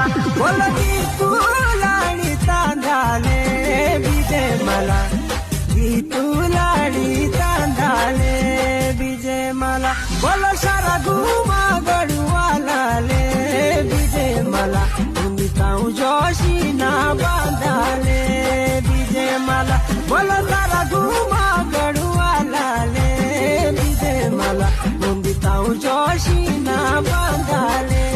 बोल की तुला आणि तांदाले बिजे मला की तुला आणि तांदाले बिजे मला बोल सारा घुमा गडवालाले बिजे मला तुम्ही ताऊ जोशी ना बांधाले बिजे मला बोल सारा घुमा गडवालाले बिजे मला तुम्ही ताऊ जोशी ना बांधाले